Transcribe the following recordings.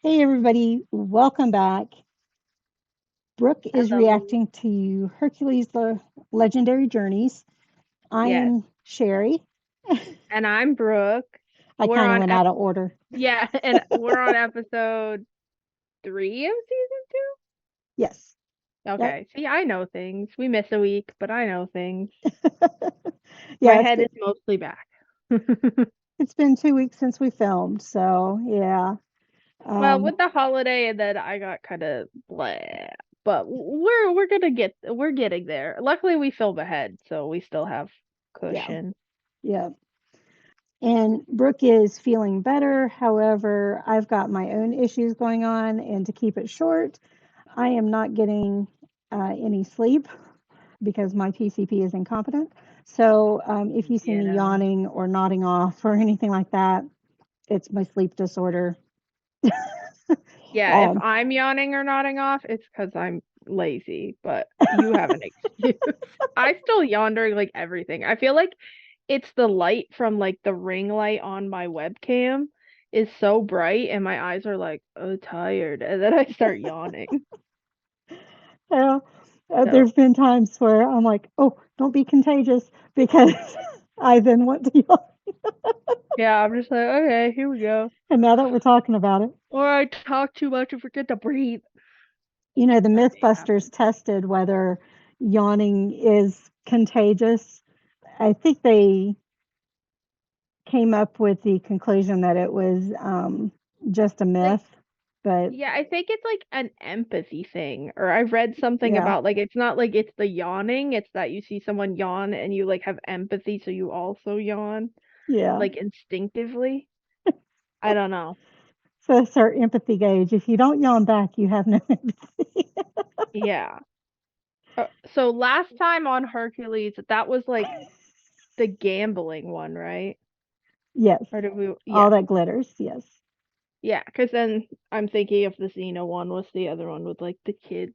Hey, everybody, welcome back. Brooke is Hello. reacting to Hercules, the Legendary Journeys. I Yes. am Sherry. And I'm Brooke. I We're kind of on went ep out of order. yeah, and we're on episode 3 of season Yes. 2. Yep. Okay. See, I know things. We miss a week, but I know things. My Yeah, head is mostly back. it's been 2 weeks since we filmed, so yeah. Well, Um, with the holiday and then I got kind of blah, but we're getting there. Luckily we film ahead, so we still have yeah, cushion. yeah. And Brooke is feeling better. However, I've got my own issues going on, and to keep it short, I am not getting any sleep because my PCP is incompetent. So if you see You me know. yawning or nodding off or anything like that, it's my sleep disorder. Yeah, if Um, I'm yawning or nodding off, it's because I'm lazy, but you have an excuse. I still yawn during like everything. I feel like it's the light from like the ring light on my webcam is so bright and my eyes are like, oh, tired. And then I start yawning. yeah, So, there's been times where I'm like, oh, don't be contagious because I then want to yawn. yeah, I'm just like, okay, here we go. And now that we're talking about it, Or I talk too much and forget to breathe. the That may Mythbusters happen. tested whether yawning is contagious. I think they came up with the conclusion that it was just a Like, myth, but yeah, I think it's like an empathy thing. Or I read something yeah, about like it's not like it's the yawning, it's that you see someone yawn and you like have empathy, so you also yawn, yeah. like instinctively. I don't know. So that's our empathy gauge. If you don't yawn back, you have no empathy. Yeah. So last time on Hercules, that was like the gambling one, right? Yes, Or did we? all Yeah. that glitters. Yes. Yeah, because then I'm thinking of the Xena one was the other one with like the kids.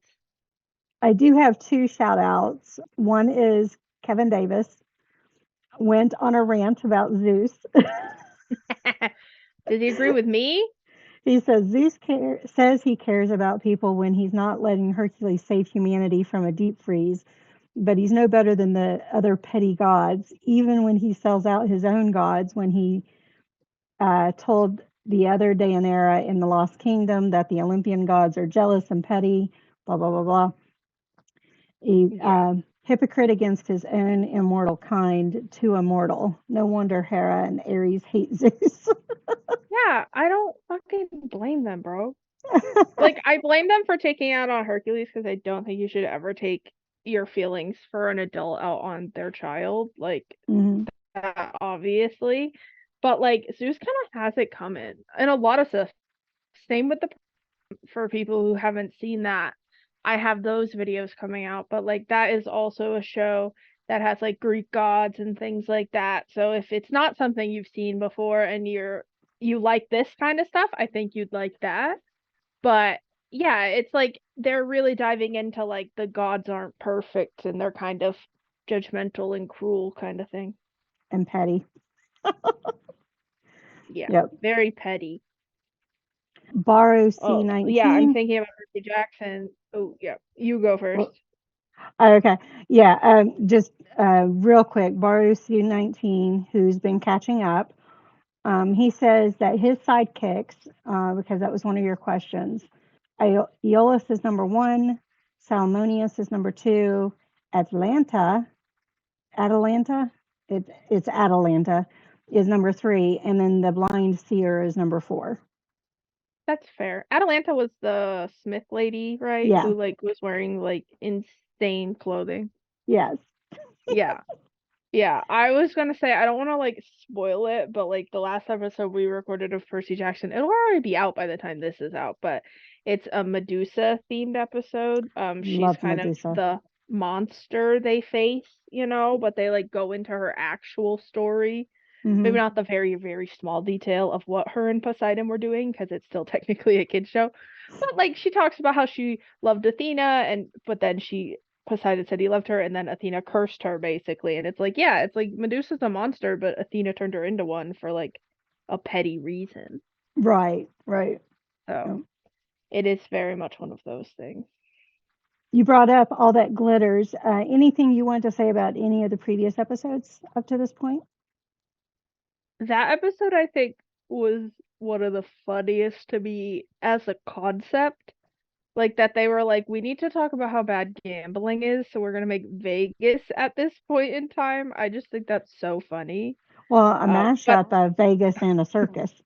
I do have two shout outs. One is Kevin Davis went on a rant about Zeus. Does he agree with me? He says says he cares about people when he's not letting Hercules save humanity from a deep freeze, but he's no better than the other petty gods, even when he sells out his own gods when he told the other Deianira in the Lost Kingdom that the Olympian gods are jealous and petty, blah, blah, blah, blah. He, Yeah. hypocrite against his own immortal kind, too immortal. No wonder Hera and Ares hate Zeus. Yeah, I don't fucking blame them, bro. Like, I blame them for taking out on Hercules because I don't think you should ever take your feelings for an adult out on their child. Like, Mhm. that, obviously. But, like, Zeus kind of has it coming. And a lot of stuff. Same with the, for people who haven't seen that, I have those videos coming out. But, like, that is also a show that has, like, Greek gods and things like that. So if it's not something you've seen before and you like this kind of stuff, I think you'd like that. But yeah, it's like they're really diving into like the gods aren't perfect and they're kind of judgmental and cruel kind of thing. And Patty. Yeah, Yep. very petty. Borrow Oh, yeah, I'm C19. thinking about Percy Jackson. Oh, yeah, you go first. Well, okay. Yeah. Just real quick. Borrow C19, who's been catching up. He says that his sidekicks, because that was one of your questions, Aeolus is number one, Salmonius is number two, Atlanta, Atalanta, it's Atalanta is number three, and then the blind seer is number four. That's fair. Atalanta was the Smith lady, right? Yeah, Who like was wearing like insane clothing. yes, Yeah. Yeah, I was gonna say I don't want to like spoil it, but like the last episode we recorded of Percy Jackson, it'll already be out by the time this is out, but it's a Medusa themed episode. She's love kind of Medusa. the monster they face, but they like go into her actual story. Maybe Hmm. not the very, very small detail of what her and Poseidon were doing, because it's still technically a kid's show. But like she talks about how she loved Athena and but then Poseidon said he loved her and then Athena cursed her basically. And it's like, yeah, it's like Medusa's a monster, but Athena turned her into one for like a petty reason. Right, right. So Oh. it is very much one of those things. You brought up all that glitters. Anything you want to say about any of the previous episodes up to this point? That episode, I think, was one of the funniest to me as a concept. Like that they were like, we need to talk about how bad gambling is, so we're gonna make Vegas at this point in time. I just think that's so funny. Well, a But mashup of Vegas and a circus.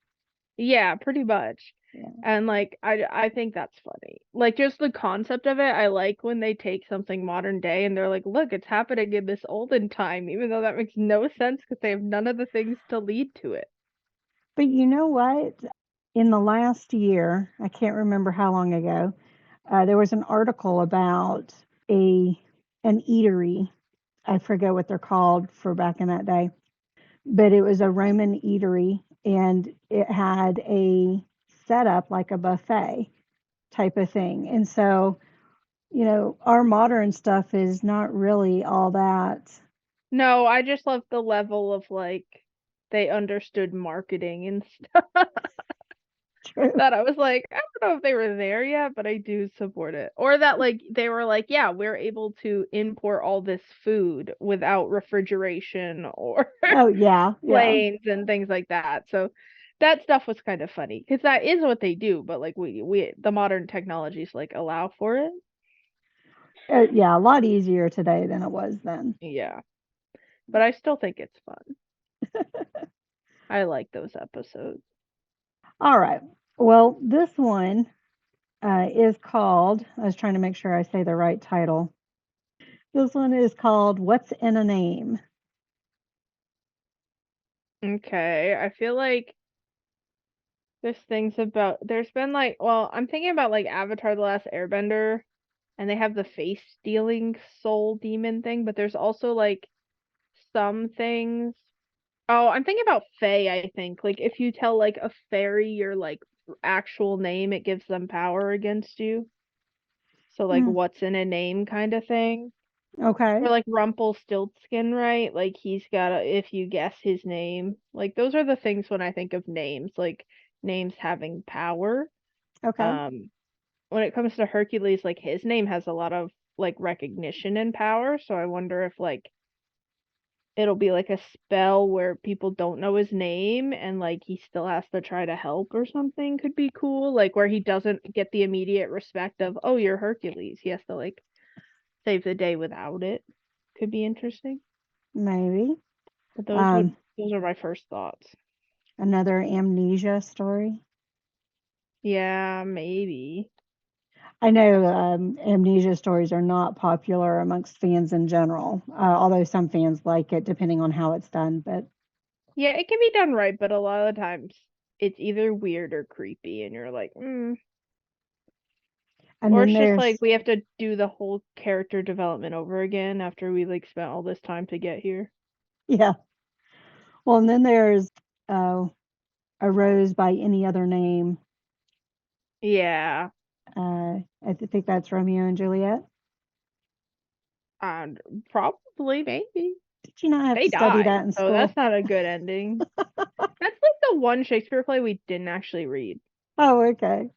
yeah, pretty much. Yeah. And like I think that's funny. Like just the concept of it, I like when they take something modern day and they're like, look, it's happening in this olden time, even though that makes no sense because they have none of the things to lead to it. But you know what? In the last year, I can't remember how long ago, there was an article about a an eatery. I forget what they're called for back in that day, but it was a Roman eatery, and it had a setup like a buffet type of thing. And so, our modern stuff is not really all that No, I just love the level of like they understood marketing and stuff true. that I was like, I don't know if they were there yet, but I do support it. Or that like they were like, yeah, we're able to import all this food without refrigeration or Oh, yeah, yeah. planes and things like that. So that stuff was kind of funny because that is what they do, but like we the modern technologies like allow for it. Yeah, a lot easier today than it was then. Yeah, but I still think it's fun. I like those episodes. All right. Well, this one is called, I was trying to make sure I say the right title. This one is called What's in a Name? Okay, I feel like there's things about there's been like well, I'm thinking about like Avatar: The Last Airbender and they have the face stealing soul demon thing, but there's also like some things. Oh, I'm thinking about Fae, I think. Like if you tell like a fairy your like actual name, it gives them power against you. So like Mm, what's in a name kind of thing. okay. Or like Rumpelstiltskin, right? Like he's got a if you guess his name. Like those are the things when I think of names, like names having power. Okay. Um when it comes to Hercules, like his name has a lot of like recognition and power, so I wonder if like it'll be like a spell where people don't know his name and like he still has to try to help or something could be cool. Like where he doesn't get the immediate respect of, oh, you're Hercules. He has to like save the day without it. Could be interesting. Maybe. But Um, those are my first thoughts. Another amnesia story. Yeah, maybe. I know amnesia stories are not popular amongst fans in general, although some fans like it depending on how it's done. But Yeah, it can be done right, but a lot of the times it's either weird or creepy, and you're like, mm. and Or then it's just like there's we have to do the whole character development over again after we like spent all this time to get here. yeah. Well, and then there's uh, a rose by any other name. Yeah, I think that's Romeo and Juliet. and probably maybe Did you not have they to study die, that in so that's school? not a good ending. That's like the one Shakespeare play we didn't actually read. Oh, okay.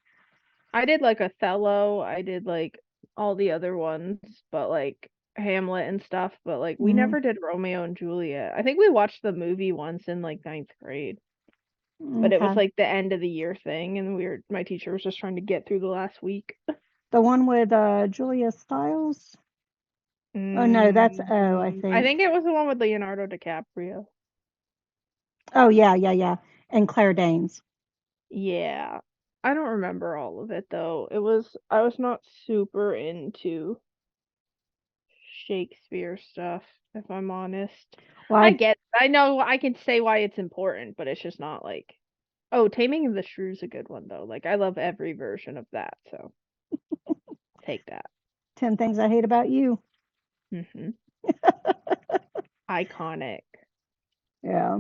I did like Othello, I did like all the other ones, but like Hamlet and stuff, but like we Hmm. never did Romeo and Juliet. I think we watched the movie once in like ninth grade, but it was Okay. like the end of the year thing, and my teacher was just trying to get through the last week. The one with Julia Stiles? Oh no, that's O, I I think. think it was the one with Leonardo DiCaprio. Oh yeah, yeah, yeah. And Claire Danes. Yeah. I don't remember all of it though. I was not super into Shakespeare stuff, if I'm honest. Well, I I know I can say why it's important, but it's just not like oh, Taming of the Shrew's a good one though. Like I love every version of that, so take that. 10 Things I Hate About You. Hmm. Iconic. Yeah.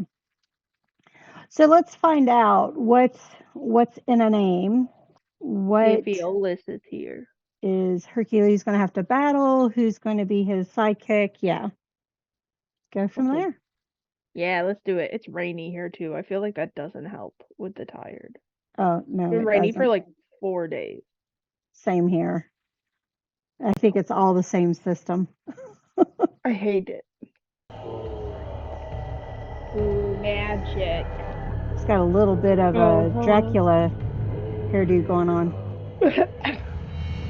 So let's find out what's in a name. If What Aeolus is here. is Hercules going to have to battle? Who's going to be his sidekick? Yeah. Go from Okay. there. Yeah, let's do it. It's rainy here too. I feel like that doesn't help with the tired. Oh, no, It's been it rainy for doesn't. like 4 days. Same here. I think it's all the same system. I hate it. Ooh, magic. It's got a little bit of a Dracula hairdo going on.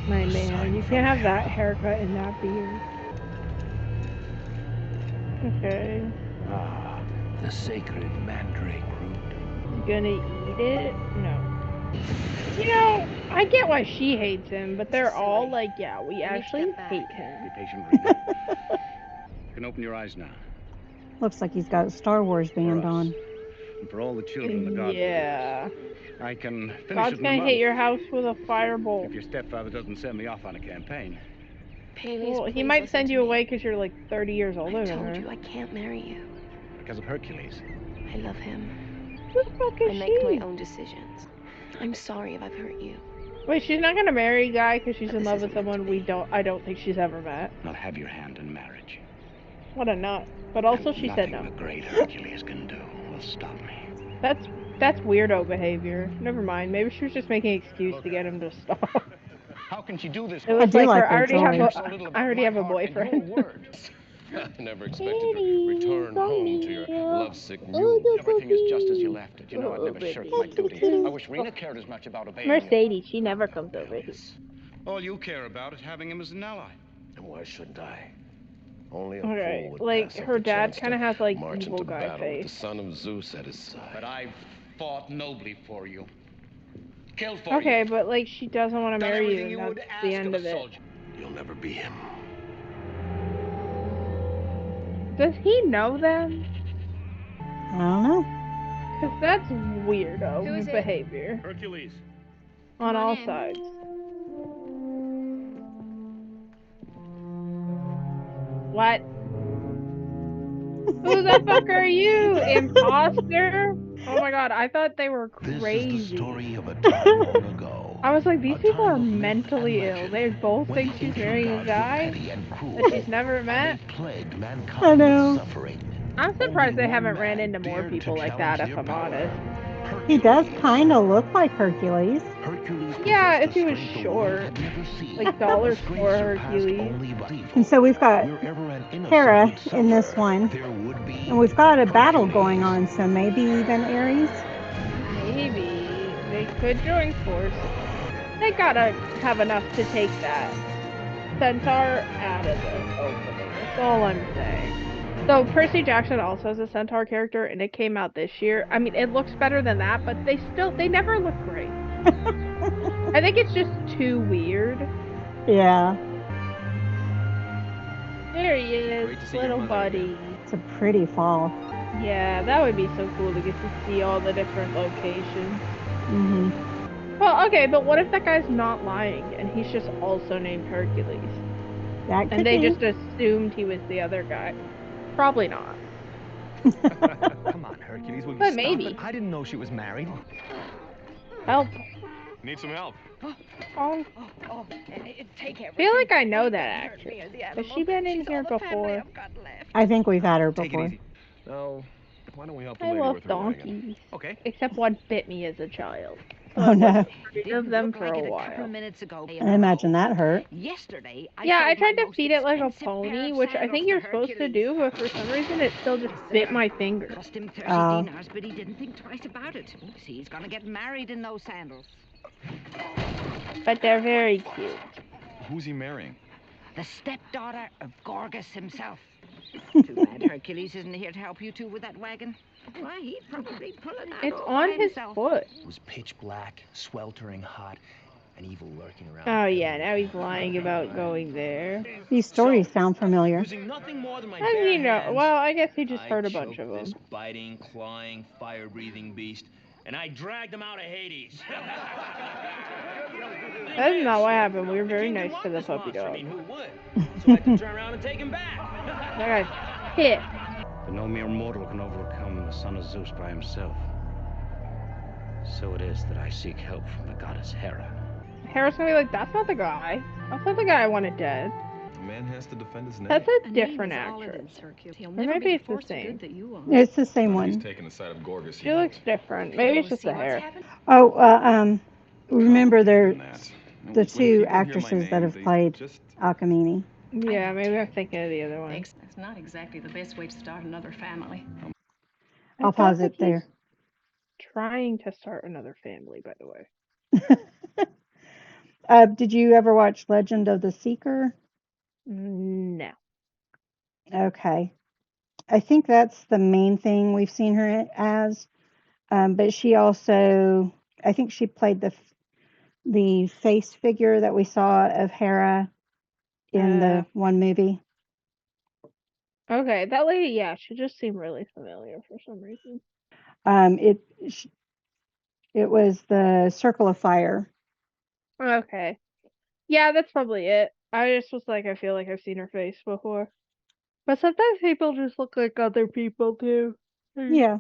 My man, you can't have that haircut and that beard. Okay. The sacred mandrake root. You gonna eat it? No. You know, I get why she hates him, but they're all like, yeah, we actually hate him. Be patient, Rena. You can open your eyes now. Looks like he's got a Star Wars band For us, on. and for all the children the God Yeah. I can finish God's it in a gonna month hit your house with a firebolt. if your stepfather doesn't send me off on a campaign. Well, he might send you away because you're like 30 years older than her. I told you I can't marry you. Because of Hercules. I love him. Who the fuck is I make my own decisions. I'm sorry if I've hurt you. Wait, she's not gonna marry a guy because she's But in this love with isn't meant someone to be. I don't think she's ever met. I'll have your hand in marriage. What a nut. But also she said no. Nothing the great Hercules can do will stop me. That's weirdo behavior. Never mind. Maybe she was just making an excuse to get him to stop. How can she do this? It was do like, like her, her I already have a boyfriend. I never expected to return home to your lovesick mule. Everything is just as you left it. You know, I'd never shirked my duty. I wish Rena cared as much about obeying you. Mercedes, she never comes over here. All you care about is having him as an ally. And why shouldn't I? Only a Okay, fool would like, pass up her the dad chance kinda to has, like, march evil into guy battle with face. the son of Zeus at his side. But I've fought nobly for you. Killed for you. Okay, but like she doesn't want to Done marry everything you, you and would that's ask the end of of a it. soldier. You'll never be him. Does he know them? I don't know. Because that's weirdo behavior. Hercules. On all sides. What? Who the fuck are you, imposter? Oh my god, I thought they were crazy. This is the story of a time long ago. I was like, these A people time are of myth mentally and ill. legend, They both when think the she's ancient marrying a gods were guy petty and cruel, that she's never and met. they plagued mankind I know. with suffering. I'm surprised Only they one haven't ran man into more dared to people like challenge that, if their I'm power. honest. He does Hercules. kind of look like Hercules. Hercules Yeah, possessed if he a was strength the world short. had never seen. Like dollar A strength store surpassed Hercules. only by evil. And so we've got Wherever an innocent Hera would in this suffer, one. there would be And we've got a battle Hercules. going on, so maybe even Ares. Maybe. They could join forces. They gotta have enough to take that centaur out of the opening. That's all I'm saying. So Percy Jackson also has a centaur character, and it came out this year. I mean, it looks better than that, but they never look great. I think it's just too weird. Yeah, There he is, Great to see your little mother buddy. again. it's a pretty fall. Yeah, that would be so cool to get to see all the different locations. Hmm. Well, okay, but what if that guy's not lying and he's just also named Hercules? That could And they be. just assumed he was the other guy. Probably not. Come on, Hercules, will you But stop maybe. it? I didn't know she was married. Help. Need some help? Oh, Take I feel like I know that actress. Has she been in here before? I think we've had her Take it before. easy. No. Why don't we help the I lady love with her wagon? donkeys. Okay. Except one bit me as a child. Oh no, Rid of them for a while. I imagine that hurt. Yesterday, Yeah, I tried to feed it like a pony, which I think you're supposed to do, but for some reason it still just bit my finger. Cost him 30 Oh. dinars, but he didn't think twice about it. See, he's gonna get married in those sandals. But they're very cute. Who's he marrying? The stepdaughter of Gorgas himself. Too bad Hercules isn't here to help you two with that wagon. Why, he'd probably pull it out It's all on by his himself. foot. It was pitch black, sweltering hot, and evil lurking around. Oh yeah, now he's lying about going there. These stories sound familiar. Using nothing more than my How did bare he know? hands, Well, I guess he just I heard a bunch choked of this them. biting, clawing, fire-breathing beast, and I dragged him out of Hades. That's not what happened. We were very The king nice didn't to want the this puppy monster. I dog. mean, who would? So I had to turn around and take him back. That guy's pissed. But no mere mortal can overcome the son of Zeus by himself. So it is that I seek help from the goddess Hera. Hera's gonna be like, that's not the guy. That's not the guy I wanted dead. A man has to defend his name. That's a name different is all it actress. is, Hercules. He'll Or never maybe be it's the force of same. good that you are. It's the same But he's one. taking the side of Gorgas. She looks different. Maybe it's just the hair. Oh, remember They're the two actresses that have played Alchemy. Yeah, maybe I'm thinking of the other one. That's not exactly the best way to start another family. I'll pause it there. Trying to start another family, by the way. Did you ever watch Legend of the Seeker? No. Okay. I think that's the main thing we've seen her as. But she also, I think she played the face figure that we saw of Hera in the one movie. Okay, that lady, yeah, she just seemed really familiar for some reason. It was the Circle of Fire. Okay. Yeah, that's probably it. I just was like, I feel like I've seen her face before. But sometimes people just look like other people too. Yeah.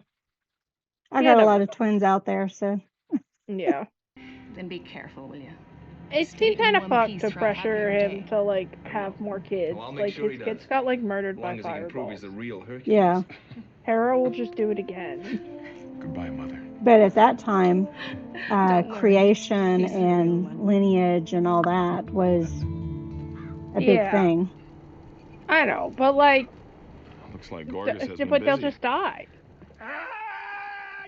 I got a lot of twins out there, so. Yeah. Then be careful, will you? It seemed kind of fucked to pressure him to like have more kids. Well, I'll make like sure his he kids does. got like murdered As long by as he can prove he's fireballs. the real Hercules. Yeah. Hera will just do it again. Goodbye, mother. But at that time, creation and lineage and all that was a big thing. I know, but like, looks like Gorgas has been but they'll busy. just die.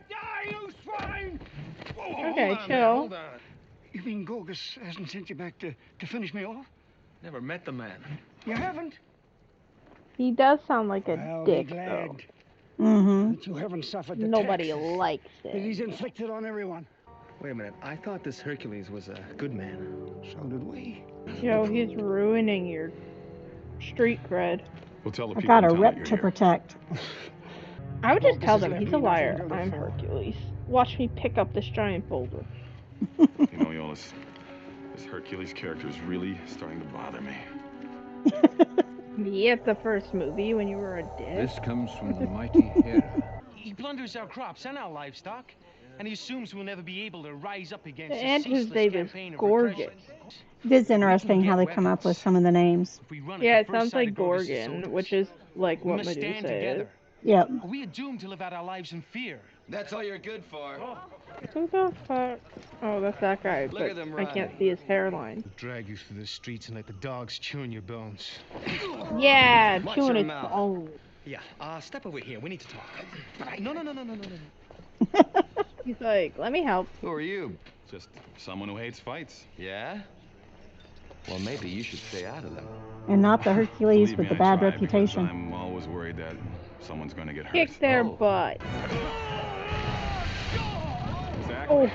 Die, you swine! Whoa, Okay, hold on chill. there, hold on. You mean Gorgas hasn't sent you back to finish me off? Never met the man. You haven't? He does sound like a I'll dick, be though. glad that you haven't suffered the Nobody taxes likes that it. he's inflicted on everyone. Wait a minute, I thought this Hercules was a good man. So did we. Yo, he's ruining your street cred. We'll tell the I've people got in a town rep that you're to here. protect. I would just Gorgas tell has them left he's me a nothing liar. to live I'm for. Hercules. Watch me pick up this giant boulder. You know, Yolis, this Hercules character is really starting to bother me. Me at the first movie when you were a dick. This comes from the mighty Hera. He plunders our crops and our livestock, and he assumes we'll never be able to rise up against And a his ceaseless name is campaign of Gorgeous. repression. It is interesting how they come up with some of the names. If we run at Yeah, the it first sounds sight like of Gorgas' Gorgon, soldiers, which is like we what must stand Medusa is. together. Yep. We are doomed to live out our lives in fear. That's all you're good for. Who the fuck? Oh, that's that guy, Look but at them I can't run. see his hairline. Drag you through the streets and let the dogs chew in your bones. Yeah, Watch chewing your his mouth. bone. Yeah, step over here. We need to talk. No. He's like, let me help. Who are you? Just someone who hates fights. Yeah? Well, maybe you should stay out of them. And not the Hercules Believe with me, the I bad try, because reputation. I'm always worried that someone's going to get hurt. Kick their Oh. butt. Exactly. Oh.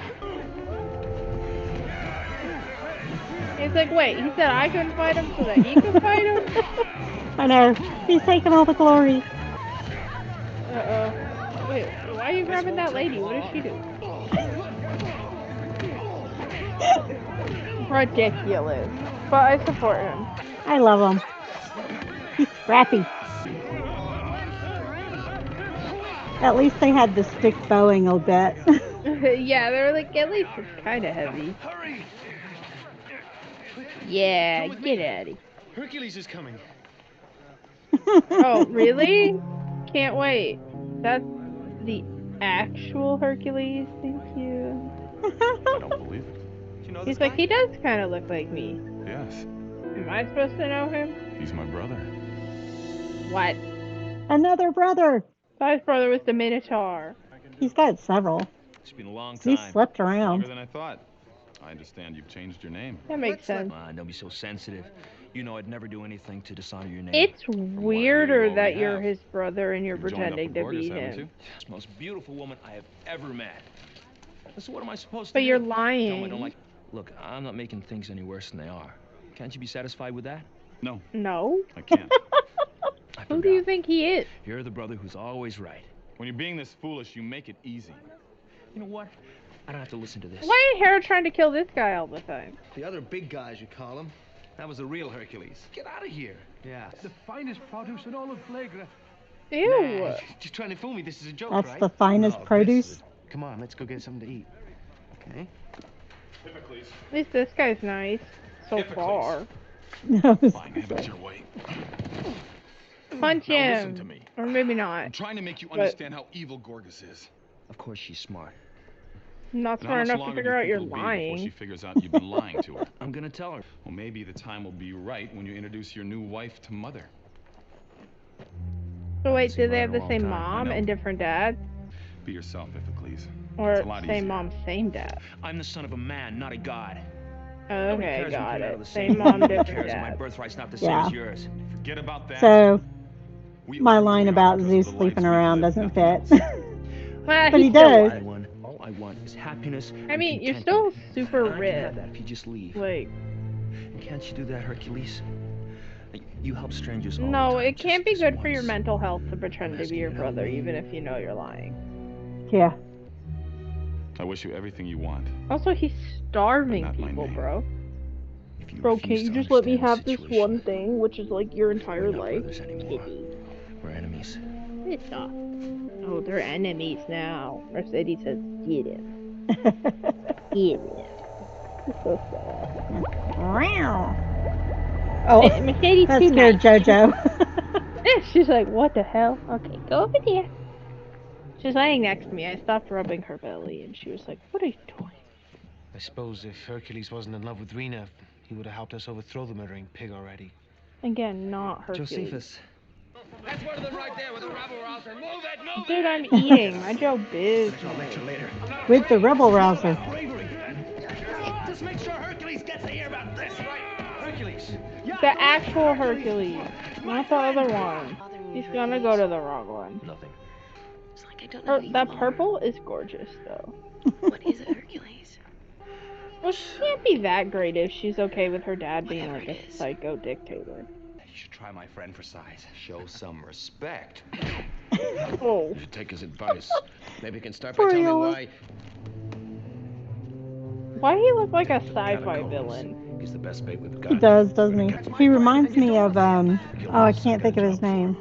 He's like, wait, he said I couldn't fight him so that he could fight him? I know. He's taking all the glory. Uh-oh. Wait, why are you grabbing that lady? What did she do? Ridiculous. But I support him. I love him. He's scrappy. At least they had the stick bowing a bit. Yeah, they were like, at least it's kind of heavy. Hurry! Yeah, Come with get me. out of here. Hercules is coming. Oh, really? Can't wait. That's the actual Hercules. Thank you. I don't believe it. Do you know He's this like, guy? he does kind of look like me. Yes, Am I supposed to know him? he's my brother. What? Another brother. Thought his brother was the Minotaur. He's got several. It's been a long He's time. slept Longer around. than I thought. I understand you've changed your name. That makes sense. Don't be so sensitive. You know I'd never do anything to dishonor your name. It's weirder already that you're have. his brother and you're You've joined up pretending with to Gorgas, be haven't him. you? It's the most beautiful woman I have ever met. So what am I supposed to But do? you're Tell 'em I don't lying. like. Look, I'm not making things any worse than they are. Can't you be satisfied with that? No, No? I can't. I Who do you forgot. think he is? You're the brother who's always right. When you're being this foolish, you make it easy. You know what? I don't have to listen to this. Why is Hera trying to kill this guy all the time? The other big guys, you call him. That was the real Hercules. Get out of here. Yeah. The finest produce in all of Flagra. Ew. Nah, just trying to fool me. This is a joke, That's right? the finest No, produce. this is- Come on, let's go get something to eat. Okay? At least this guy's nice. So Hippocles. far. No. Fine, if it's your way. Punch Now listen him. to me. Or maybe not. I'm trying to make you But- understand how evil Gorgas is. Of course she's smart. Not And how smart much enough to longer do figure you out think you're it'll be before she lying. figures out you've been lying to her? I'm gonna tell her. Well, maybe the time will be right when you introduce your new wife to Mother. So wait, seen do they mine have in a the long same time. mom I know. and different dads? Be yourself, Hercules. Or It's a lot same easier. mom, same dad? I'm the son of a man, not a god. Okay, cares we got came out it. of the Same same mom, family. Who different cares if my dad. birthright's not the Yeah. same as yours? Forget about that. So We my argue line we about are because Zeus of the sleeping lives we around live, doesn't nothing fit. else. Well, But he still does. was. All I want is happiness. I and mean, you're contentment. still super And I can have rich. that if you just leave. Like, Can't you do that, Hercules? You help strangers all no, the time. it can't be Just this good for your once. mental health to pretend I'm to be asking your you to help brother, me. even if you know you're lying. Yeah. I wish you everything you want. Also, he's starving But not my people, name. bro. If you Bro, refuse can't you to just let me understand have the this situation, one thing, which is like your entire we're not life? brothers anymore. Kitty. We're enemies. It's not. Oh, they're enemies now. Mercedes says, get him. Get him. It's so sad. Oh, Mercedes that too scared nice. JoJo. She's like, what the hell? Okay, go over there. She's laying next to me. I stopped rubbing her belly, and she was like, what are you doing? I suppose if Hercules wasn't in love with Rena, he would have helped us overthrow the murdering pig already. Again, not Hercules. Josephus. That's one of them right there with the rebel rouser. Move it, move Dude, I'm eating. Mind your business. later. With the rebel rouser. Just make sure Hercules gets to hear about this, right? Hercules. The actual Hercules, not the other one. He's gonna go to the wrong one. Nothing. It's like I don't know That purple is gorgeous, though. What is a Hercules? Well, she can't be that great if she's okay with her dad being Whatever like it a is. psycho dictator. You should try my friend for size. Show some respect. Oh. You should take his advice. Maybe you can start Poor by telling me Yola. why. Why he look like a To the sci-fi catacombs. villain? He's the best bait we've got. He does, doesn't he? He reminds me of, oh, I can't think of his name.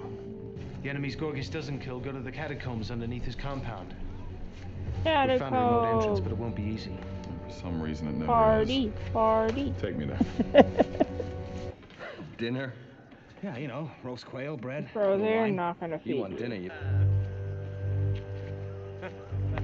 The enemies Gorgas doesn't kill go to the catacombs underneath his compound. We found a remote entrance, Catacomb. but it won't be easy. For some reason, it never Party, party. is. Take me there. Dinner? Yeah, you know, roast quail, bread. Bro, they're wine. not gonna feed You want dinner? You...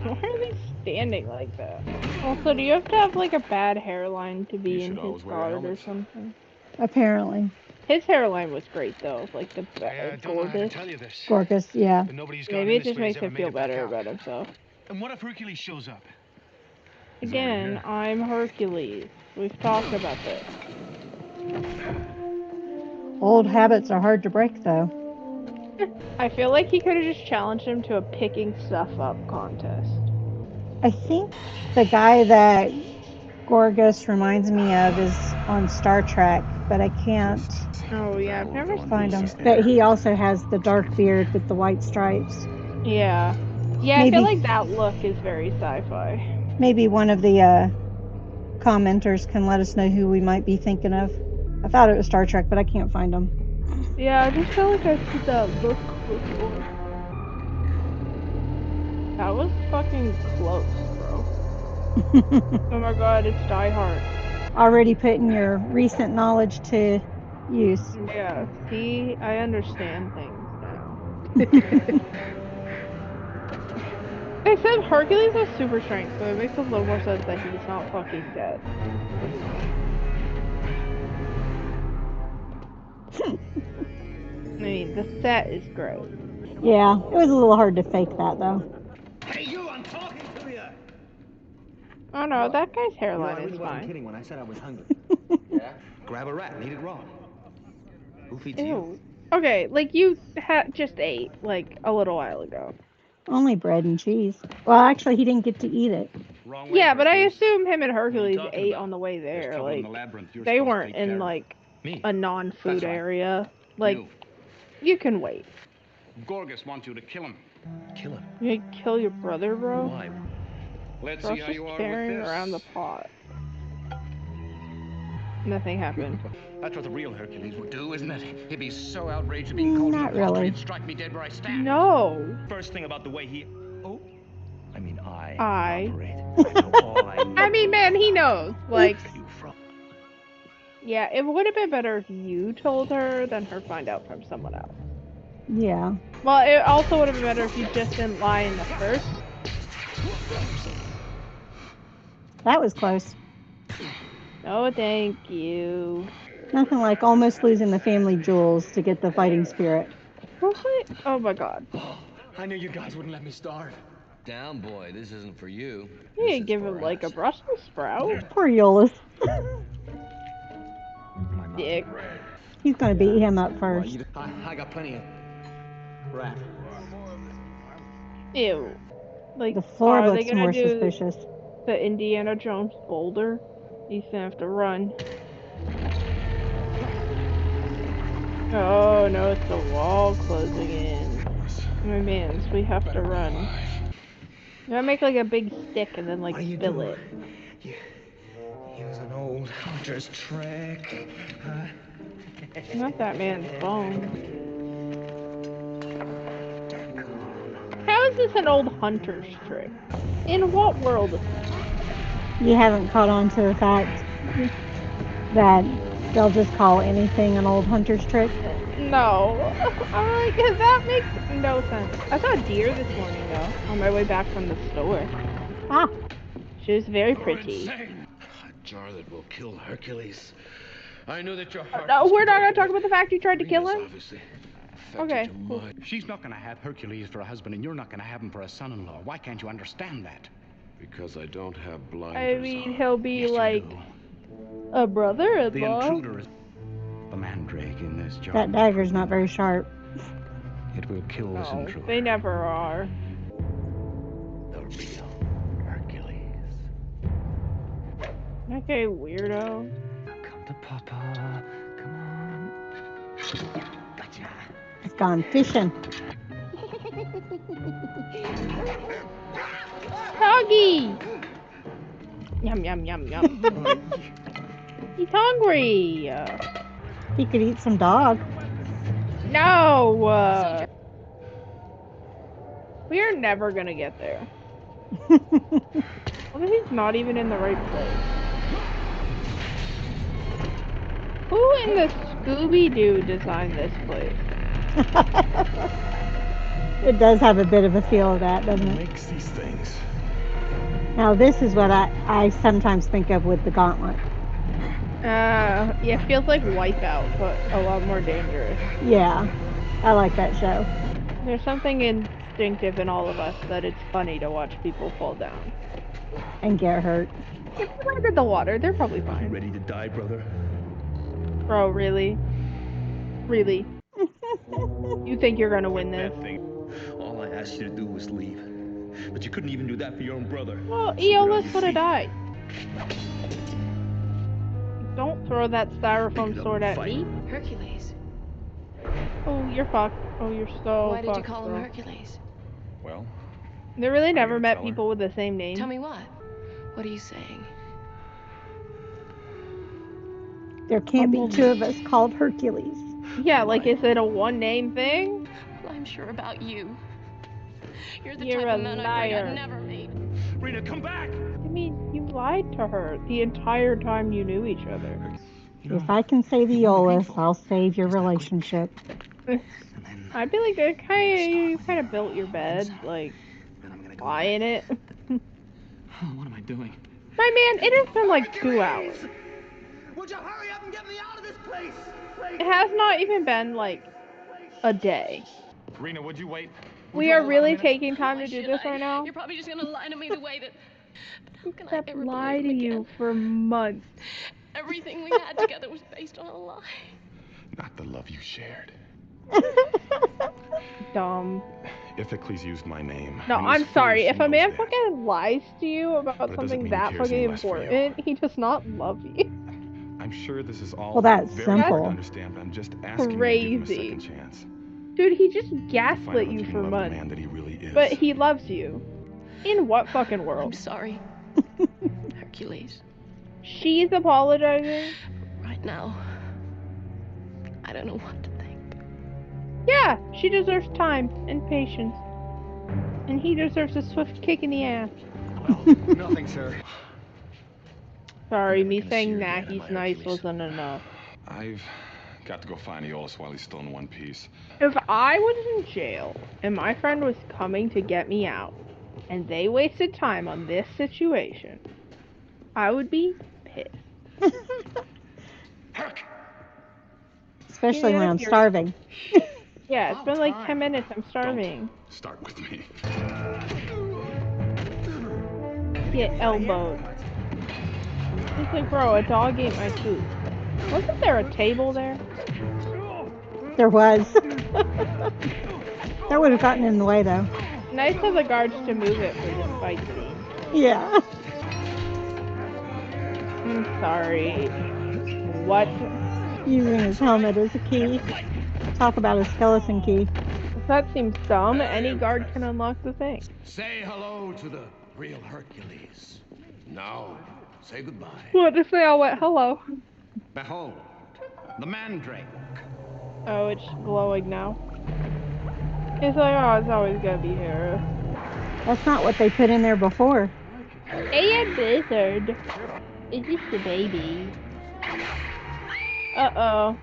Why are they standing like that? Also, do you have to have like a bad hairline to be You in should his always wear a guard or helmet. something? Apparently. His hairline was great though, like the I don't know how to gorgeous. tell you this. Gorgeous, yeah. But nobody's gone Maybe in it this just way has makes ever him made feel it back better out. about himself. And what if Hercules shows up? Again, here. I'm Hercules. We've talked about this. Old habits are hard to break, though. I feel like he could have just challenged him to a picking stuff up contest. I think the guy that Gorgas reminds me of is on Star Trek, but I can't Oh yeah, I've never find him. seen But he also has the dark beard with the white stripes. Yeah. Yeah, I Maybe- feel like that look is very sci-fi. Maybe one of the commenters can let us know who we might be thinking of. I thought it was Star Trek, but I can't find him. Yeah, I just feel like I see that look before. That was fucking close, bro. Oh my god, it's Die Hard. Already putting your recent knowledge to use. Yeah, see, I understand things now. Except Hercules has super strength, so it makes a little more sense that he's not fucking dead. I mean, the set is great. Yeah, it was a little hard to fake that, though. Hey, you! I'm talking to you. Oh no, that guy's hairline I really is wasn't fine. kidding when I said I was hungry. Yeah? Grab a rat and eat it raw. Who feeds you? Ew. Okay, like you just ate, like, a little while ago. Only bread and cheese. Well, actually, he didn't get to eat it. Wrong way, Yeah, but I Hercules. assume him and What are you Hercules talking ate about? on the way There's there. trouble in Like, the labyrinth. You're they supposed to weren't take care in, of. like, Me? a non-food That's right. area. Like, You. you can wait. Gorgas wants you to kill him. Kill him. You could kill your brother, bro? Why? Let's Bro's see how just you are carrying with this. around the pot. Nothing happened. That's what the real Hercules would do, isn't it? He'd be so outraged at being called an Not imposter, really. he'd strike me dead where I stand. No! First thing about the way he... Oh, I mean, I I. operate. I know all I know. I mean, man, he knows. Like, you from. Yeah, it would have been better if you told her than her find out from someone else. Yeah. Well, it also would have been better if you just didn't lie in the first. That was close. Oh, thank you. Nothing like almost losing the family jewels to get the fighting spirit. Oh my god. I knew you guys wouldn't let me starve. Down, boy. This isn't for you. You didn't give him like a Brussels sprout. Poor Eolus. Dick. He's gonna beat him up first. I got plenty of rat. Ew. Like, The floor are they looks gonna more do suspicious. the Indiana Jones boulder? He's gonna have to run. Oh no, it's the wall closing in. My mans, we have to run. You gotta make like a big stick and then like spill it. Use an old hunter's trick. Not that man's phone. How is this an old hunter's trick? In what world? You haven't caught on to the fact that they'll just call anything an old hunter's trick? No. Because that makes no sense. I saw a deer this morning though, on my way back from the store. Ah. She was very pretty. A jar that will kill Hercules. I knew that your heart No, was we're not gonna broken. talk about the fact you tried to kill him? Obviously Okay. cool. She's not going to have Hercules for a husband, and you're not going to have him for a son-in-law. Why can't you understand that? Because I don't have blinders I mean, on. he'll be Yes, you like do. a The brother-in-law. intruder is the mandrake in this jar. That dagger's not very sharp. It will kill this No, intruder. they never are. The real Hercules. Okay, weirdo. Come to Papa. Come on. Gotcha. It's gone fishing. Doggy! Yum, yum, yum, yum. He's hungry. He could eat some dog. No! We are never gonna get there. What if he's not even in the right place? Who in the Scooby-Doo designed this place? It does have a bit of a feel of that, doesn't it? Makes these things. Now this is what I sometimes think of with the gauntlet. Yeah, it feels like Wipeout, but a lot more dangerous. Yeah, I like that show. There's something instinctive in all of us that it's funny to watch people fall down. And get hurt. If they landed the water, they're probably fine. Ready to die, brother? Bro, really? Really? You think you're gonna win this? All I asked you to do was leave. But you couldn't even do that for your own brother. Well, So get on Eolus your would have feet. died. Don't throw that styrofoam sword at me. Hercules. Oh, you're fucked. Oh, you're so Why did you fucked, call him bro. Hercules? Well, They really never gonna met tell her? people with the same name. Tell me what? What are you saying? There can't be two of us called Hercules. Yeah, like, is it a one-name thing? Well, I'm sure about you. You're the You're type a of man I pray liar. I'd never meet. Rena, come back! I mean, you lied to her the entire time you knew each other. If I can save Eolus, I'll save your relationship. I'd be like, you kind of built your bed, like, lie in it. What am I doing? My man, it has been like 2 hours. Would you hurry up and get me out of this place? It has not even been like a day. Rena, would you wait? We are really taking time to do this right now. You're probably just gonna lie to me the way that. Can I I've ever lied to believe him you again? for months. Everything we had together was based on a lie. Not the love you shared. Dumb. Hercules used my name. No, and he's I'm sorry. foolish, If a he man knows that. fucking lies to you about But it doesn't something mean he that cares any fucking less for you. important, he does not love you. I'm sure this is all Well, that's very hard simple. to understand, but I'm just asking you to give him a Crazy. second chance. Dude, he just To find out gaslit if you you can for love the months. man that he really is. But he loves you. In what fucking I'm world? sorry. Hercules. She's apologizing? Right now, I don't know what to think. Yeah, she deserves time and patience. And he deserves a swift kick in the ass. Nothing, sir. Sorry, never me gonna see saying her nah, again, am he's I, nice Hercules? wasn't enough. I've got to go find Aeolus while he's still in one piece. If I was in jail and my friend was coming to get me out, and they wasted time on this situation, I would be pissed. Especially when I'm starving. Yeah, it's been like 10 minutes. I'm starving. Don't start with me. Get elbowed. It's like, bro, a dog ate my food. Wasn't there a table there? There was. That would have gotten in the way, though. Nice of the guards to move it for this fight scene. Yeah. I'm sorry. What? Using his helmet as a key. Talk about a skeleton key. That seems dumb. Any guard can unlock the thing. Say hello to the real Hercules. Now, say goodbye. What if they all went hello? Behold, the mandrake. Oh, it's glowing now. It's like, oh, it's always gonna be here. That's not what they put in there before. Hey, a lizard. It's just a baby. Uh-oh.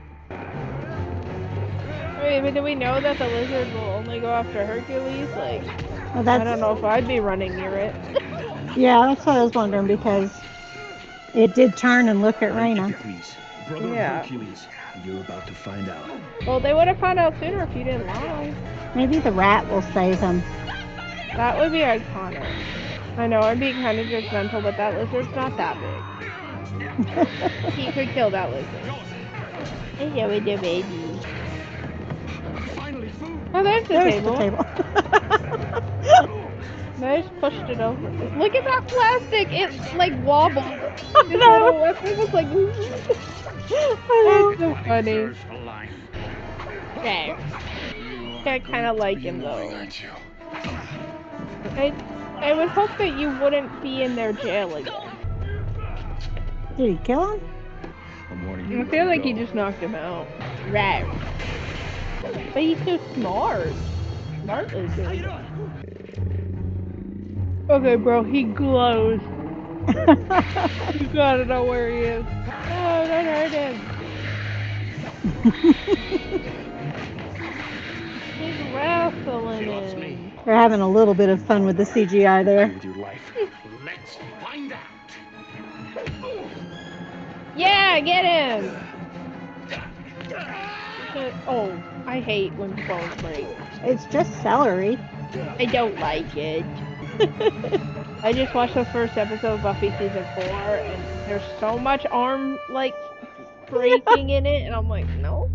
Wait, but do we know that the lizard will only go after Hercules? Like, Well, I don't know if I'd be running near it. Yeah, that's what I was wondering, because it did turn and look at Raina. Hercules, brother of Hercules. You're about to find out. Well, they would have found out sooner if you didn't lie. Maybe the rat will save him. That would be iconic. I know I'm being kind of judgmental, but that lizard's not that big. He could kill that lizard. Hello, with the baby. Oh, there's the table. I just pushed it over. Look at that plastic! It like wobbled. This little weapon was like. It's so funny. Okay. I kind of like him though. I would hope that you wouldn't be in their jail again. Did he kill him? I feel like he just knocked him out. Right. But he's so smart. Smart lizard. Okay, bro, he glows. You gotta know where he is. No, don't hurt him. He's wrestling him. They're having a little bit of fun with the CGI there. With your life. Let's find out. Yeah, get him. Oh, I hate when bones break. It's just celery. I don't like it. I just watched the first episode of Buffy season 4, and there's so much arm like breaking in it, and I'm like, no,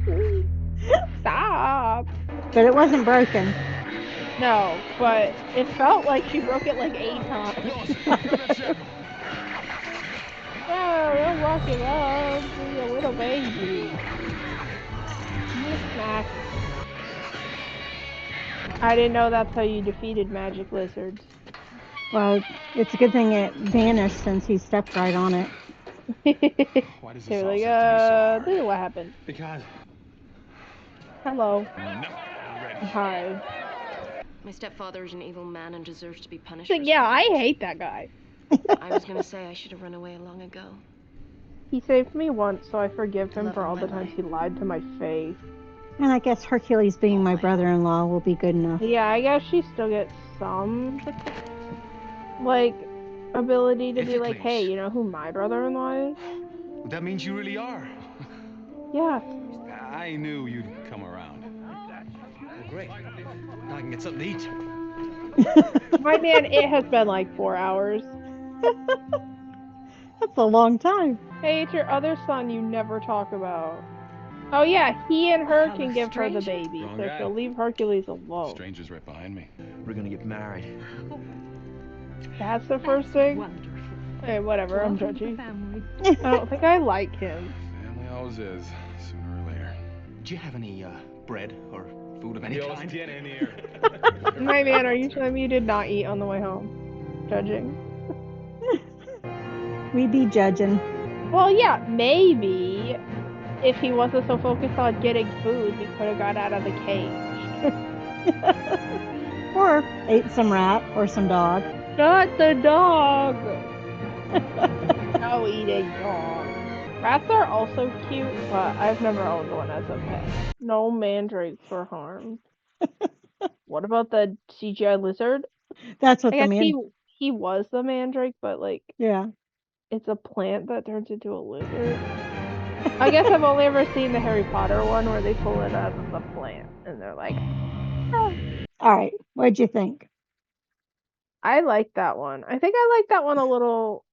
stop. But it wasn't broken. No, but it felt like she broke it like 8 times. Oh, don't rock it up, be a little baby. Smack. I didn't know that's how you defeated magic lizards. Well, it's a good thing it vanished since he stepped right on it. Why does They're this like, all this is what happened. Because Hello. no, Hi. My stepfather is an evil man and deserves to be punished. So, yeah, I hate that guy. I was gonna say I should have run away long ago. He saved me once, so I forgive him for all the times he lied to my face. And I guess Hercules being my brother-in-law will be good enough. Yeah, I guess she still gets some, like, ability to be like, hey, you know who my brother-in-law is? that means you really are. Yeah. I knew you'd come around. Oh, great. Now I can get something to eat. My man, it has been like 4 hours. That's a long time. Hey, it's your other son you never talk about. Oh yeah, he and her can give her the baby, Wrong so guy. she'll leave Hercules alone. Stranger's right behind me. We're gonna get married. That's the first thing? Wonderful. Hey, whatever, I'm Welcome to judgy. the family. I don't think I like him. Family always is, sooner or later. Do you have any, bread or food of any kind? My man, are you telling me you did not eat on the way home? Judging. We be judging. Well, yeah, maybe if he wasn't so focused on getting food, he could have got out of the cage. Or ate some rat or some dog. Not the dog! No eating dog. Rats are also cute, but I've never owned one as a pet. No mandrakes were harmed. What about the CGI lizard? That's what I the guess man. he was the mandrake, but like Yeah. it's a plant that turns into a lizard. I guess I've only ever seen the Harry Potter one where they pull it out of the plant and they're like, oh. All right. What'd you think? I like that one. I think I like that one a little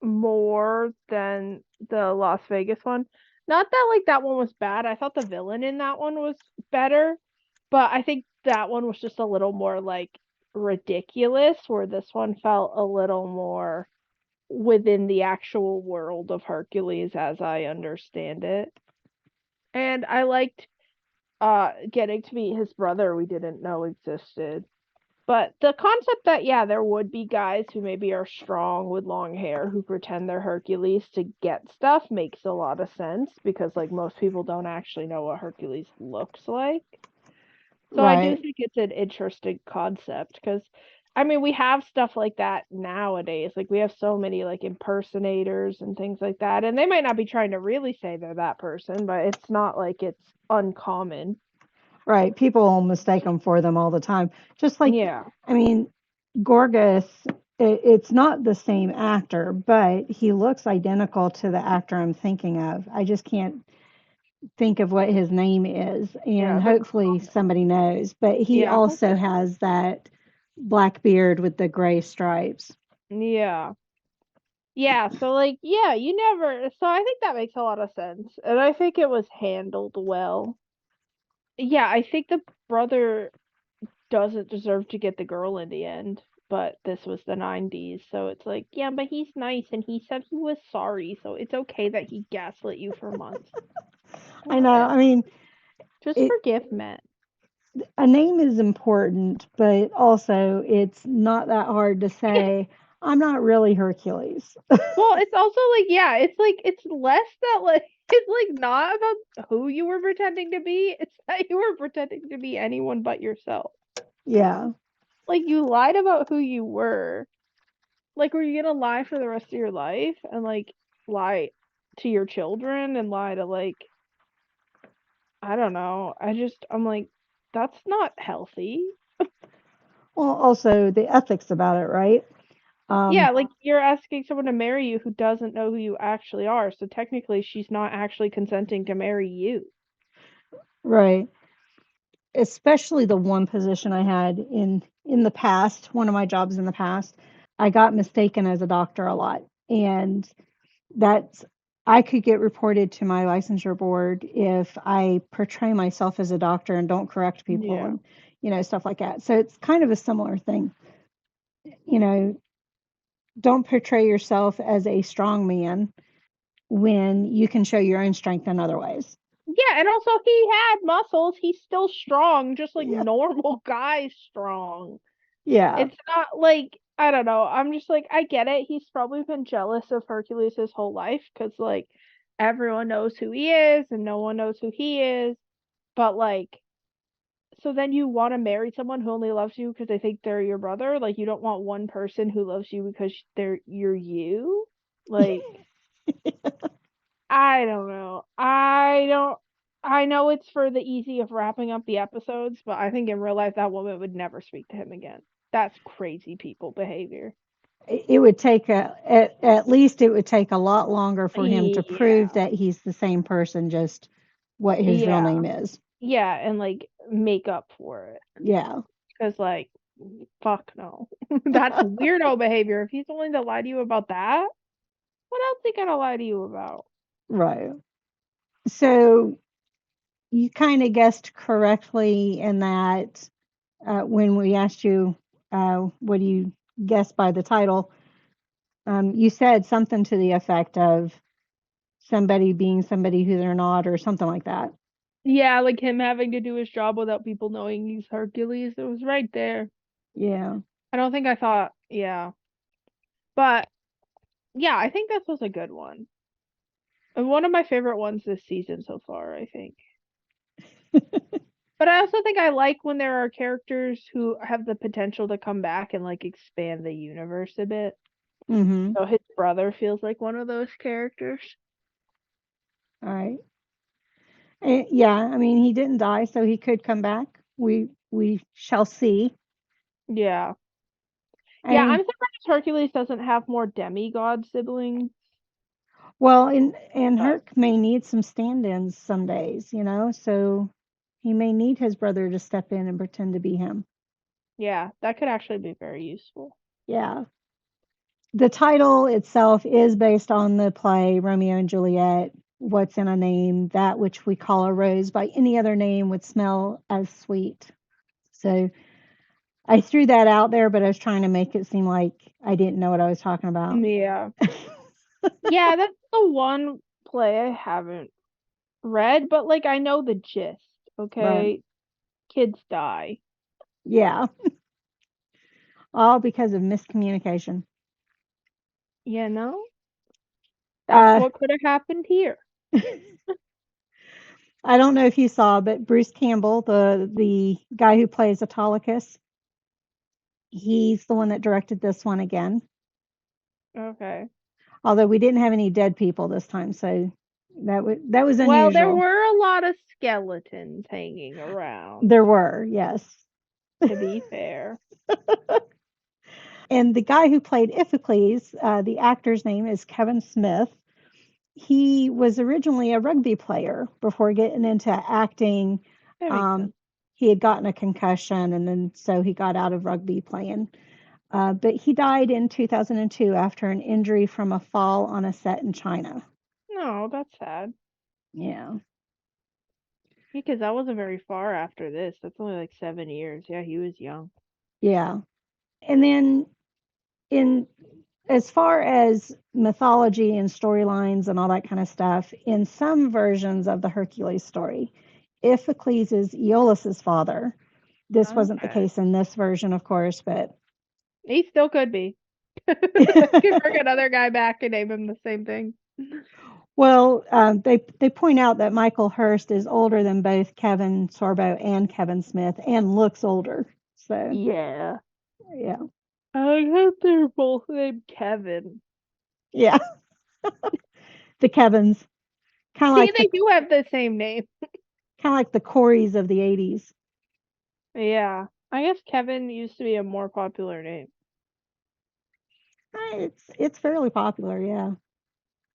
more than the Las Vegas one. Not that like that one was bad. I thought the villain in that one was better, but I think that one was just a little more like ridiculous, where this one felt a little more within the actual world of Hercules as I understand it. And I liked getting to meet his brother we didn't know existed. But the concept that, yeah, there would be guys who maybe are strong with long hair who pretend they're Hercules to get stuff makes a lot of sense because, like, most people don't actually know what Hercules looks like. So I do Right. think it's an interesting concept because, I mean, we have stuff like that nowadays. Like, we have so many, like, impersonators and things like that. And they might not be trying to really say they're that person, but it's not like it's uncommon. Right. People mistake them for them all the time. Just like, Yeah. I mean, Gorgas, it's not the same actor, but he looks identical to the actor I'm thinking of. I just can't think of what his name is, Yeah, and they're hopefully common. somebody knows. But he Yeah. also has that black beard with the gray stripes. Yeah. Yeah, so like, yeah, you never. So I think that makes a lot of sense. And I think it was handled well. Yeah, I think the brother doesn't deserve to get the girl in the end, but this was the 90s, so it's like, yeah, but he's nice and he said he was sorry, so it's okay that he gaslit you for months. I know. I mean, Just it, forgive men. a name is important, but also it's not that hard to say, I'm not really Hercules. Well, it's also like, yeah, it's like it's less that like it's like not about who you were pretending to be, it's that you were pretending to be anyone but yourself. Yeah. Like you lied about who you were. Like were you gonna lie for the rest of your life and like lie to your children and lie to like I don't know. I'm like that's not healthy. Well, also the ethics about it, right? Yeah, like you're asking someone to marry you who doesn't know who you actually are. So technically she's not actually consenting to marry you. Right. Especially the one position I had in the past, one of my jobs in the past, I got mistaken as a doctor a lot. And that's I could get reported to my licensure board if I portray myself as a doctor and don't correct people Yeah. and stuff like that. So it's kind of a similar thing. You know, don't portray yourself as a strong man when you can show your own strength in other ways. Yeah, and also he had muscles. He's still strong, just like Yeah. normal guy strong. Yeah. It's not like I don't know. I'm just like I get it. He's probably been jealous of Hercules his whole life because like everyone knows who he is and no one knows who he is. But like, so then you want to marry someone who only loves you because they think they're your brother. Like you don't want one person who loves you because you're you. Like I don't know. I know it's for the easy of wrapping up the episodes, but I think in real life that woman would never speak to him again. That's crazy people behavior. It would take at least it would take a lot longer for him to Yeah. prove that he's the same person, just what his real Yeah. name is. Yeah, and like make up for it. Yeah. Because like fuck no. That's weirdo behavior. If he's willing to lie to you about that, what else he gonna lie to you about? Right. So you kind of guessed correctly in that when we asked you, what do you guess by the title? You said something to the effect of somebody being somebody who they're not, or something like that. Yeah, like him having to do his job without people knowing he's Hercules. It was right there. Yeah. I don't think I thought, yeah. But yeah, I think this was a good one. And one of my favorite ones this season so far, I think. But I also think I like when there are characters who have the potential to come back and like expand the universe a bit. Mm-hmm. So his brother feels like one of those characters. All right. Yeah, I mean, he didn't die, so he could come back. We shall see. Yeah. I Yeah, mean, I'm surprised Hercules doesn't have more demigod siblings. well, and Herc may need some stand-ins some days, so he may need his brother to step in and pretend to be him. Yeah, that could actually be very useful. Yeah. The title itself is based on the play Romeo and Juliet. What's in a name? That which we call a rose by any other name would smell as sweet. So I threw that out there, but I was trying to make it seem like I didn't know what I was talking about. Yeah. Yeah, that's the one play I haven't read, but like I know the gist, okay? Right. Kids die. Yeah. All because of miscommunication. That's what could have happened here. I don't know if you saw, but Bruce Campbell, the guy who plays Autolycus, he's the one that directed this one again. Okay. Although we didn't have any dead people this time, so that was unusual. Well, there were a lot of skeletons hanging around. There were, yes. To be fair. And the guy who played Iphicles, the actor's name is Kevin Smith. He was originally a rugby player before getting into acting. That makes sense. He had gotten a concussion, and then so he got out of rugby playing. But he died in 2002 after an injury from a fall on a set in China. No, that's sad. Yeah. Because that wasn't very far after this. That's only like 7 years. Yeah, he was young. Yeah. And then as far as mythology and storylines and all that kind of stuff, in some versions of the Hercules story, Iphicles is Aeolus's father. This wasn't the case in this version, of course, but he still could be. Could bring another guy back and name him the same thing. Well, they point out that Michael Hurst is older than both Kevin Sorbo and Kevin Smith, and looks older. So yeah. I hope they're both named Kevin. Yeah. The Kevins. Kind of like they do have the same name. Kind of like the Coreys of the 80s. Yeah. I guess Kevin used to be a more popular name. It's fairly popular, yeah.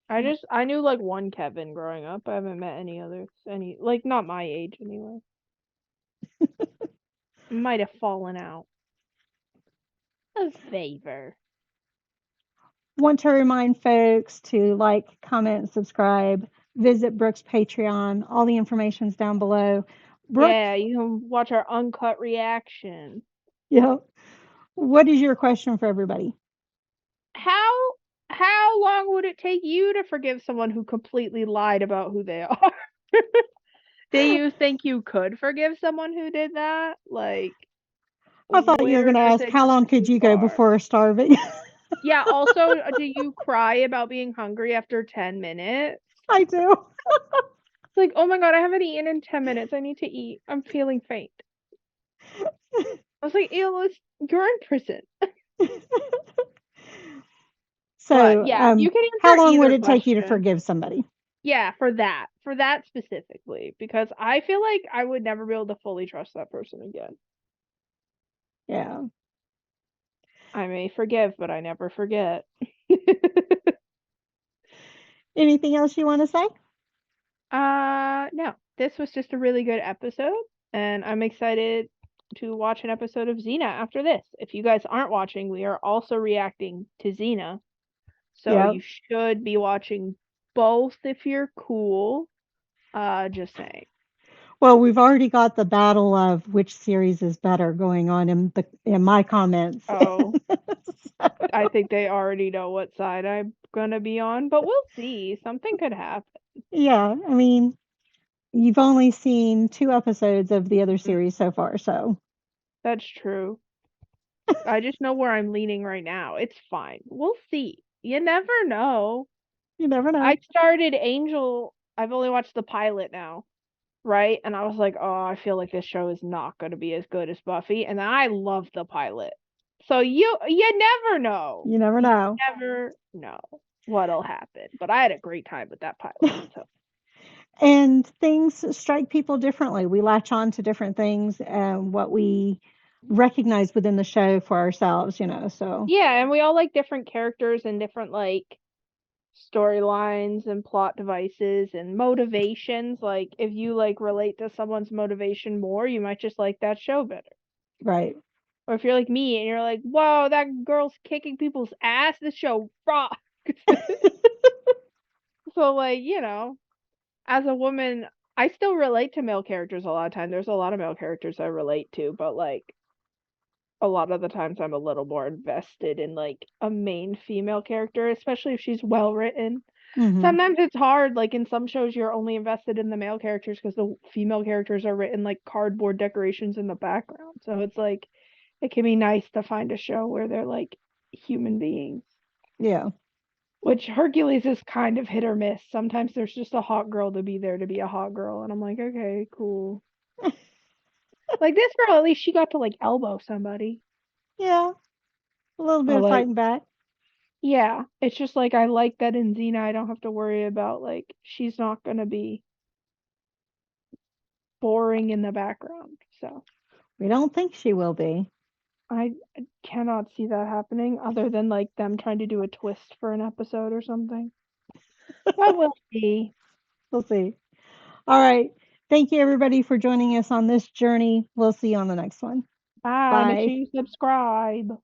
I knew like one Kevin growing up. I haven't met any others. Like not my age anyway. Might have fallen out. A favor. Want to remind folks to like, comment, and subscribe. Visit Brooke's Patreon. All the information's down below. Brooke, yeah, you can watch our uncut reaction. Yeah. What is your question for everybody? How long would it take you to forgive someone who completely lied about who they are? Do you think you could forgive someone who did that? Like, I thought you were going to ask, how long could you go before starving? Yeah, also, do you cry about being hungry after 10 minutes? I do. It's like, oh my god, I haven't eaten in 10 minutes. I need to eat. I'm feeling faint. I was like, Elis, you're in prison. So, but, yeah, you can answer how long would it question. take you to forgive somebody? Yeah, for that specifically, because I feel like I would never be able to fully trust that person again. Yeah. I may forgive, but I never forget. Anything else you want to say? No. This was just a really good episode, and I'm excited to watch an episode of Xena after this. If you guys aren't watching, we are also reacting to Xena. So you should be watching both if you're cool. Just saying. Well, we've already got the battle of which series is better going on in my comments. Oh. I think they already know what side I'm gonna be on, but we'll see. Something could happen. Yeah, I mean, you've only seen 2 episodes of the other series so far, so. That's true. I just know where I'm leaning right now. It's fine. We'll see. You never know. You never know. I started Angel. I've only watched the pilot now, right? And I was like, oh, I feel like this show is not going to be as good as Buffy. And I love the pilot. So you never know. You never know. Never know what'll happen. But I had a great time with that pilot. So. And things strike people differently. We latch on to different things and what we recognize within the show for ourselves, so. Yeah, and we all like different characters and different like storylines and plot devices and motivations. Like if you like relate to someone's motivation more, you might just like that show better. Right. Or if you're like me and you're like, whoa, that girl's kicking people's ass, this show rocks. So like, as a woman, I still relate to male characters a lot of times. There's a lot of male characters I relate to, but like a lot of the times I'm a little more invested in like a main female character, especially if she's well written. Mm-hmm. Sometimes it's hard, like in some shows you're only invested in the male characters because the female characters are written like cardboard decorations in the background. So it's like it can be nice to find a show where they're like human beings. Yeah. Which Hercules is kind of hit or miss. Sometimes there's just a hot girl to be there to be a hot girl, and I'm like, okay, cool. Like this girl, at least she got to like elbow somebody. Yeah. A little bit of fighting back. Yeah, it's just like I like that in Xena I don't have to worry about like she's not gonna be boring in the background. So we don't think she will be. I cannot see that happening other than like them trying to do a twist for an episode or something. But we'll see. We'll see. All right. Thank you everybody for joining us on this journey. We'll see you on the next one. Bye. Make sure you subscribe.